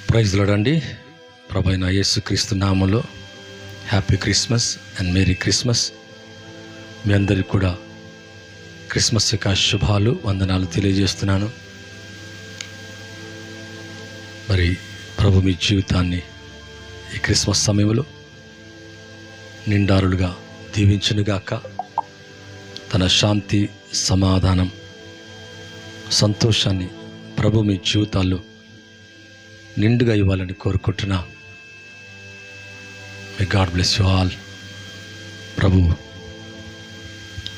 Praise lord అండి. ప్రభు అయిన యేసుక్రీస్తు నామములో happy Christmas and merry Christmas. మీ అందరికీ కూడా క్రిస్మస్ యొక్క శుభాలు, వందనాలు తెలియజేస్తున్నాను. మరి ప్రభు మీ జీవితాన్ని ఈ క్రిస్మస్ సమయంలో నిండారులుగా దీవించునుగాక. తన శాంతి, సమాధానం, సంతోషాన్ని ప్రభు మీ జీవితాల్లో నిండుగా ఇవ్వాలని కోరుకుంటున్నా. May God bless you all. ప్రభు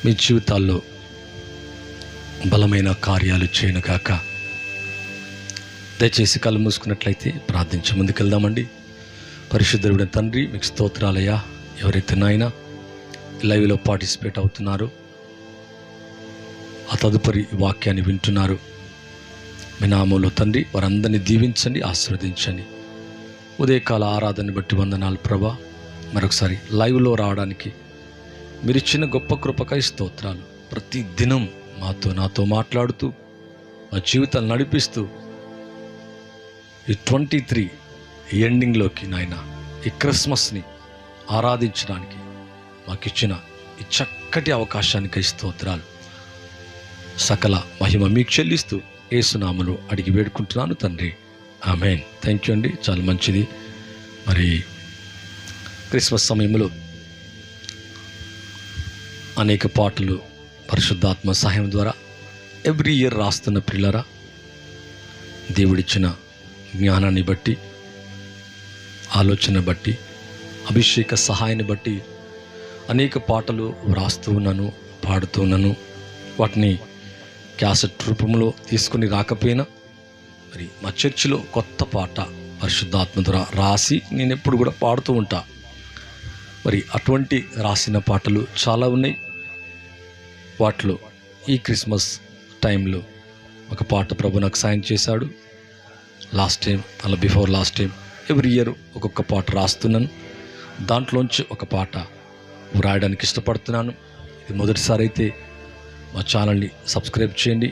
మీ జీవితాల్లో బలమైన కార్యాలు చేయనుగాక. దయచేసి కళ్ళు మూసుకున్నట్లయితే ప్రార్థించి ముందుకెళ్దామండి. పరిశుద్ధుడైన తండ్రి, మీకు స్తోత్రాలయ్యా. ఎవరైతే నాయన లైవ్లో పార్టిసిపేట్ అవుతున్నారో, ఆ తదుపరి వాక్యాన్ని వింటున్నారు, మీ నామంలో తండ్రి వారందరినీ దీవించండి, ఆశీర్వదించండి. ఉదయకాల ఆరాధనని బట్టి వందనాలు ప్రభా. మరొకసారి లైవ్లో రావడానికి మీరు ఇచ్చిన గొప్ప కృపకై స్తోత్రాలు. ప్రతి దినం నాతో మాట్లాడుతూ మా జీవితాలు నడిపిస్తూ ఈ 23 ఎండింగ్లోకి నాయన ఈ క్రిస్మస్ని ఆరాధించడానికి మాకు ఇచ్చిన ఈ చక్కటి అవకాశానికై స్తోత్రాలు. సకల మహిమ మీకు చెల్లిస్తూ యేసునామములో అడిగి వేడుకుంటున్నాను తండ్రి, ఆమేన్. థ్యాంక్ యూ అండి, చాలా మంచిది. మరి క్రిస్మస్ సమయంలో అనేక పాటలు పరిశుద్ధాత్మ సహాయం ద్వారా ఎవ్రీ ఇయర్ రాస్తున్న ప్రియులారా, దేవుడిచ్చిన జ్ఞానాన్ని బట్టి, ఆలోచన బట్టి, అభిషేక సహాయాన్ని బట్టి అనేక పాటలు వ్రాస్తూ ఉన్నాను, పాడుతూ ఉన్నాను. వాటిని క్యాసెట్ రూపంలో తీసుకుని రాకపోయినా మరి మా చర్చిలో కొత్త పాట పరిశుద్ధాత్మ ద్వారా రాసి నేను ఎప్పుడు కూడా పాడుతూ ఉంటా. మరి అటువంటి రాసిన పాటలు చాలా ఉన్నాయి. వాటిలో ఈ క్రిస్మస్ టైంలో ఒక పాట ప్రభు నాకు సాయం చేశాడు. లాస్ట్ టైం అలా before last time every year ఒక్కొక్క పాట రాస్తున్నాను. దాంట్లోంచి ఒక పాట వ్రాయడానికి ఇష్టపడుతున్నాను. ఇది మొదటిసారి అయితే మా ఛానల్ని సబ్స్క్రైబ్ చేయండి.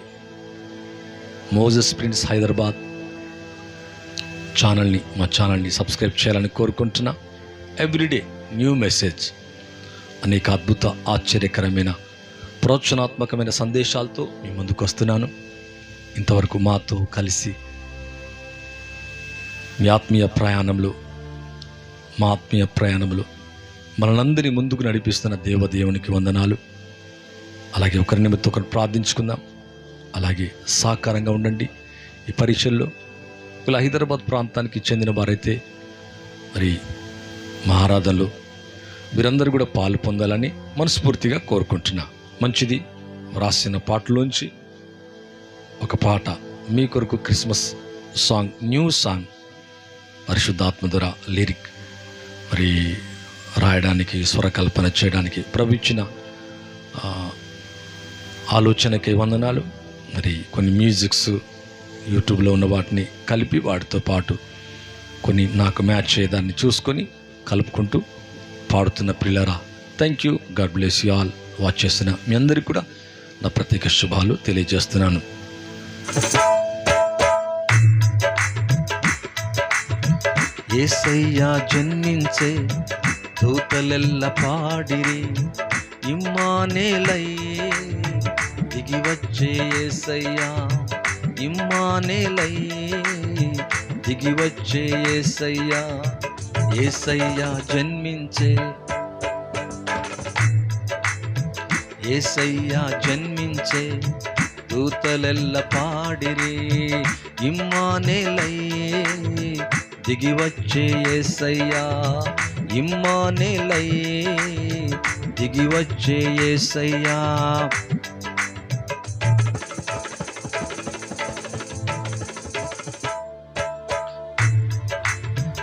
మోజెస్ ప్రిన్స్ హైదరాబాద్ మా ఛానల్ని సబ్స్క్రైబ్ చేయాలని కోరుకుంటున్నా. ఎవ్రీడే న్యూ మెసేజ్, అనేక అద్భుత, ఆశ్చర్యకరమైన, ప్రోత్సాహాత్మకమైన సందేశాలతో మీ ముందుకు వస్తున్నాను. ఇంతవరకు మాతో కలిసి మా ఆత్మీయ ప్రయాణంలో మనందరినీ ముందుకు నడిపిస్తున్న దేవునికి వందనాలు. అలాగే ఒకరి నిమిత్తం ఒకరు ప్రార్థించుకుందాం. అలాగే సహకారంగా ఉండండి. ఈ పరీక్షల్లో ఇలా హైదరాబాద్ ప్రాంతానికి చెందిన వారైతే మరి మా ఆరాధనలో వీరందరూ కూడా పాలు పొందాలని మనస్ఫూర్తిగా కోరుకుంటున్నా. మంచిది. రాసిన పాటలోంచి ఒక పాట మీ కొరకు, క్రిస్మస్ సాంగ్, న్యూ సాంగ్, పరిశుద్ధాత్మ ద్వారా లిరిక్ మరి రాయడానికి, స్వరకల్పన చేయడానికి ప్రభు ఇచ్చిన ఆలోచనకి వందనాలు. మరి కొన్ని మ్యూజిక్స్ యూట్యూబ్లో ఉన్న వాటిని కలిపి వాటితో పాటు కొన్ని నాకు మ్యాచ్ అయ్యేదాన్ని చూసుకొని కలుపుకుంటూ పాడుతున్న ప్రియులారా, thank you. God bless you all. Watch చేస్తున్న మీ అందరికీ కూడా నా ప్రత్యేక శుభాలు తెలియజేస్తున్నాను. యేసయ్యా జన్మించే దూతలెల్ల పాడిరి, ఇమ్మానుయేలయ్యే దిగి వచ్చే యేసయ్యా, ఇమ్మానుయేలయ్యే దిగి వచ్చే యేసయ్యా. యేసయ్యా జన్మించే, యేసయ్యా జన్మించే దూతలెల్ల పాడిరి, ఇమ్మానుయేలయ్యే దిగి వచ్చే యేసయ్యా, ఇమ్మానుయేలయ్యే దిగి వచ్చే యేసయ్యా.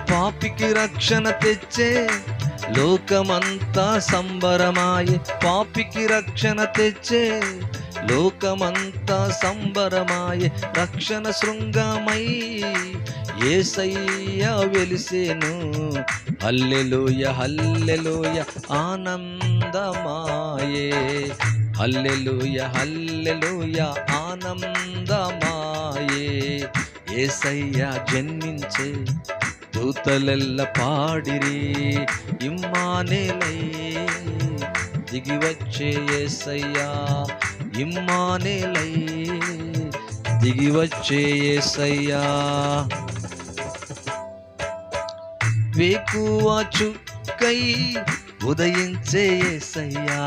పాపికి రక్షణ తెచ్చే లోకమంతా సంబరమాయే, పాపికి రక్షణ తెచ్చే లోకమంతా సంబరమాయే. రక్షణ శృంగమై యేసయ్యా వెలిసేను, హల్లెలూయా హల్లెలూయా ఆనందమాయే, హల్లెలూయా హల్లెలూయా ఆనందమాయే. యేసయ్య జన్మించే దూతలెల్ల పాడిరి ఇమ్మానుయేలై దిగివచ్చే యేసయ్యా ఇమ్మానుయేలై దిగివచ్చే యేసయ్యా వేకువ చుక్కై ఉదయించే యేసయ్యా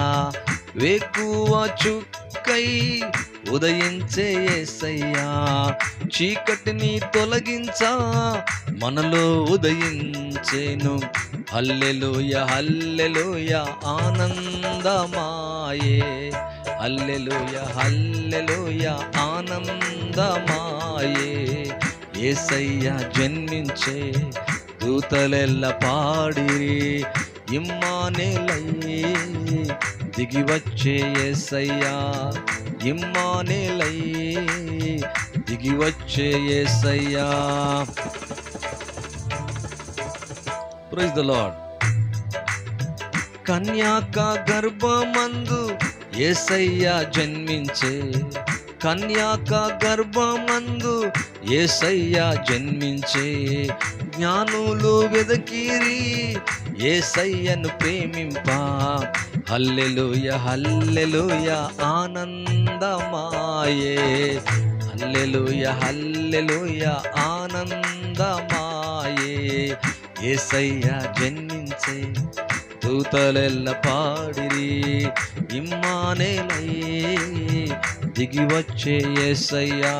వేకువ చుక్కై ఉదయించే యేసయ్యా చీకటిని తొలగించా మనలో ఉదయించేను హల్లెలూయా హల్లెలూయా ఆనందమాయే హల్లెలూయా హల్లెలూయా ఆనందమాయే యేసయ్య జన్మించే దూతలెల్ల పాడిరి ఇమ్మానుయేలై దిగివచ్చే యేసయ్యా ఇమ్మానుయేలై దిగివచ్చే యేసయ్యా. Praise the lord. కన్యాక గర్భమందు యేసయ్య జన్మించే కన్యాక గర్భమందు యేసయ్య జన్మించే జ్ఞానులు వెదకిరి యేసయ్యను ప్రేమింప హల్లెలూయా హల్లెలూయా ఆనందమాయే హల్లెలూయా హల్లెలూయా ఆనందమాయే యేసయ్య జన్మించే దూతలెల్ల పాడిరి ఇమ్మానుయేలై దిగివచ్చే యేసయ్యా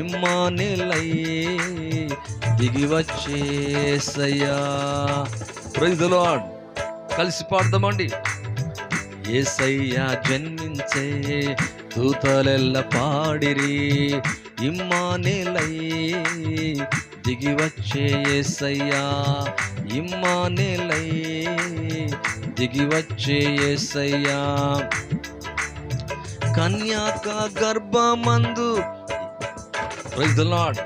ఇమ్మానుయేలై దిగివచ్చే యేసయ్యా. Praise the lord. కలిసి పాడదామండి. యేసయ్య జన్మించే దూతలెల్ల పాడిరి ఇమ్మానుయేలై దిగివచ్చే యేసయ్యా ఇమ్మానుయేలై దిగివచ్చే యేసయ్యా. కన్యాక గర్భమందు ప్రైజ్ ద లార్డ్.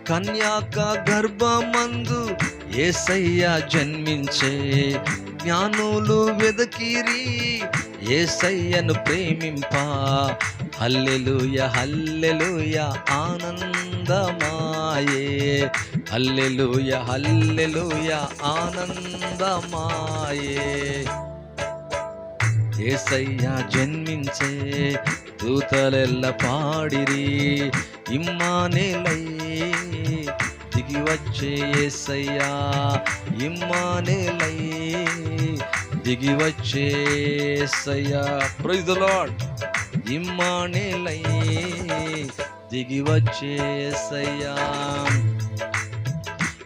కన్యాక గర్భమందు యేసయ్య జన్మించే జ్ఞానులు వెదకిరి యేసయ్యను ప్రేమింప హల్లెలూయా హల్లెలూయా ఆనందమాయే హల్లెలూయా హల్లెలూయా ఆనందమాయే యేసయ్య జన్మించే దూతలెల్ల పాడిరి ఇమ్మానుయేలై దిగివచ్చే యేసయ్యా ఇమ్మానుయేలై దిగివచ్చే యేసయ్యా. Praise the lord. ఇమ్మానుయేలై దిగివచ్చే యేసయ్యా.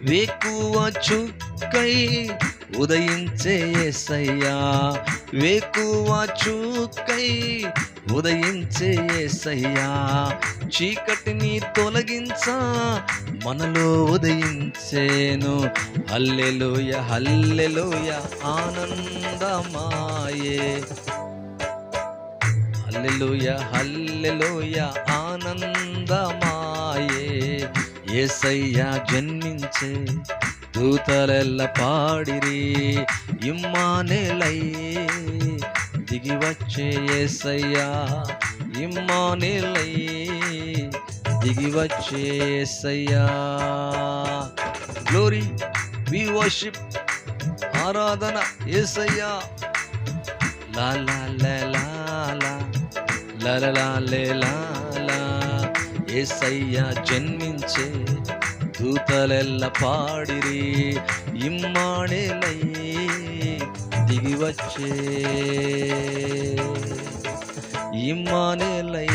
వేకువ చుక్కై ఉదయించే యేసయ్యా వేకువ చుక్కై ఉదయించే యేసయ్యా చీకటిని తొలగించా మనలో ఉదయించేను హల్లెలూయా హల్లెలూయా ఆనందమాయే హల్లెలూయా హల్లెలూయా ఆనందమాయే యేసయ్య జన్మించే దూతలెల్ల పాడిరి ఇమ్మానుయేలై దిగివచ్చే యేసయ్యా ఇమ్మానుయేలై దిగివచ్చే యేసయ్యా. గ్లోరీ వి వర్షిప్ ఆరాధన యేసయ్యా. లా లా లా లా లా లా లా లా లా యేసయ్య జన్మించే దూతలెల్ల పాడిరి ఇమ్మానుయేలై దిగివచ్చే ఇమ్మానుయేలై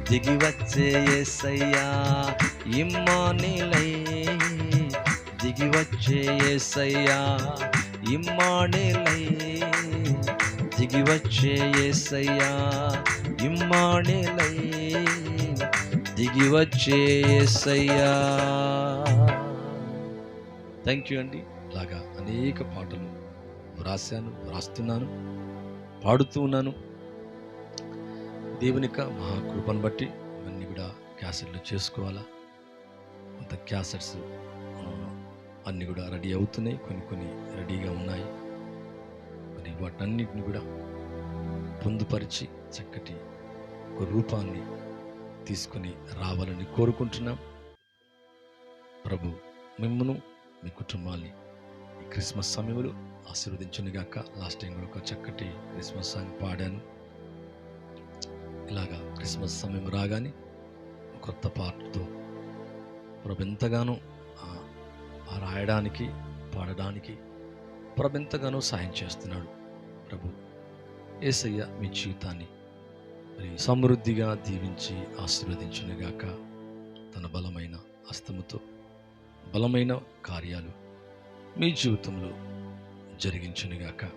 దిగివచ్చే యేసయ్యా ఇమ్మానుయేలై దిగివచ్చే యేసయ్యా ఇమ్మానుయేలై దిగివచ్చే యేసయ్యా ఇమ్మానుయేలై దిగివచ్చే యేసయ్యా. థ్యాంక్ యూ అండి. ఇలాగా అనేక పాటలు రాస్తున్నాను, పాడుతూ ఉన్నాను. దేవుని యొక్క మహాకృపను బట్టి ఇవన్నీ కూడా క్యాసెట్లు చేసుకోవాలా. అంత క్యాసెట్స్ అన్నీ కూడా రెడీ అవుతున్నాయి, కొన్ని రెడీగా ఉన్నాయి. మరి వాటన్నిటిని కూడా పొందుపరిచి చక్కటి ఒక రూపాన్ని తీసుకొని రావాలని కోరుకుంటున్నాం. ప్రభు మిమ్మును మీ కుటుంబాన్ని ఈ క్రిస్మస్ సమయంలో ఆశీర్వదించునుగాక. లాస్ట్ టైం కూడా ఒక చక్కటి క్రిస్మస్ సాంగ్ పాడాను. ఇలాగా క్రిస్మస్ సమయం రాగానే కొత్త పాటతో ప్రభు ఎంతగానో రాయడానికి, పాడడానికి ప్రభు ఎంతగానో సాయం చేస్తున్నాడు. ప్రభు యేసయ్య మీ జీవితాన్ని మరి సమృద్ధిగా దీవించి ఆశీర్వదించునుగాక. తన బలమైన హస్తముతో బలమైన కార్యాలు మీ జీవితంలో జరిగించునుగాక.